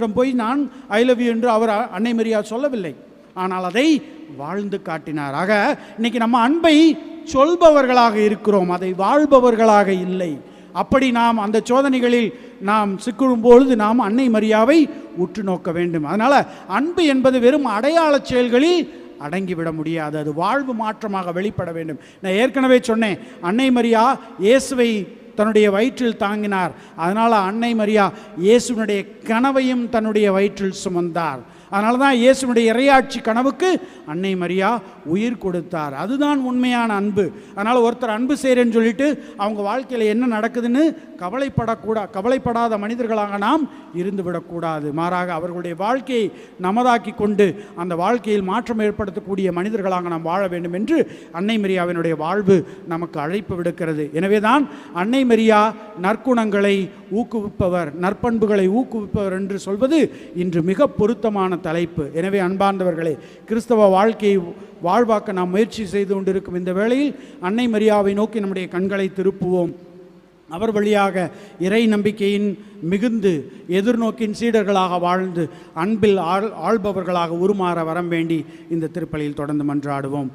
ஒருத்தரிடம் போய் நான் I love you என்று அவர் அன்னை மரியா சொல்லவில்லை, ஆனால் அதை வாழ்ந்து காட்டினார். ஆக இன்னைக்கு நம்ம அன்பை சொல்பவர்களாக இருக்கிறோம், அதை வாழ்பவர்களாக இல்லை. அப்படி நாம் அந்த சோதனைகளில் நாம் சிக்கும் பொழுது நாம் அன்னை மரியாவை உற்று நோக்க வேண்டும். அதனால் அன்பு என்பது வெறும் அடையாள செயல்களில் அடங்கிவிட முடியாது, அது வாழ்வு மாற்றமாக வெளிப்பட வேண்டும். நான் ஏற்கனவே சொன்னேன், அன்னை மரியா இயேசுவை தன்னுடைய வயிற்றில் தாங்கினார். அதனால் அன்னை மரியா இயேசுனுடைய கனவையும் தன்னுடைய வயிற்றில் சுமந்தார். அதனால தான் இயேசுனுடைய இறையாட்சி கனவுக்கு அன்னை மரியா உயிர் கொடுத்தார். அதுதான் உண்மையான அன்பு. அதனால் ஒருத்தர் அன்பு செய்கிறேன்னு சொல்லிட்டு அவங்க வாழ்க்கையில் என்ன நடக்குதுன்னு கவலைப்படாத மனிதர்களாக நாம் இருந்து விடக்கூடாது. மாறாக அவர்களுடைய வாழ்க்கையை நமதாக்கி கொண்டு அந்த வாழ்க்கையில் மாற்றம் ஏற்படுத்தக்கூடிய மனிதர்களாக நாம் வாழ வேண்டும் என்று அன்னை மரியாவினுடைய வாழ்வு நமக்கு அழைப்பு விடுக்கிறது. எனவே தான் அன்னை மரியா நற்குணங்களை ஊக்குவிப்பவர், நற்பண்புகளை ஊக்குவிப்பவர் என்று சொல்வது இன்று மிக பொருத்தமான தலைப்பு. எனவே அன்பார்ந்தவர்களே, கிறிஸ்தவ வாழ்க்கையை வாழ்வாக்க நாம் முயற்சி செய்து கொண்டிருக்கும் இந்த வேளையில் அன்னை மரியாவை நோக்கி நம்முடைய கண்களை திருப்புவோம். அவர் வழியாக இறை நம்பிக்கையின் மிகுந்து எதிர்நோக்கின் சீடர்களாக வாழ்ந்து அன்பில் ஆள்பவர்களாக உருமாற வரம் வேண்டி இந்த திருப்பலியில் தொடர்ந்து மன்றாடுவோம்.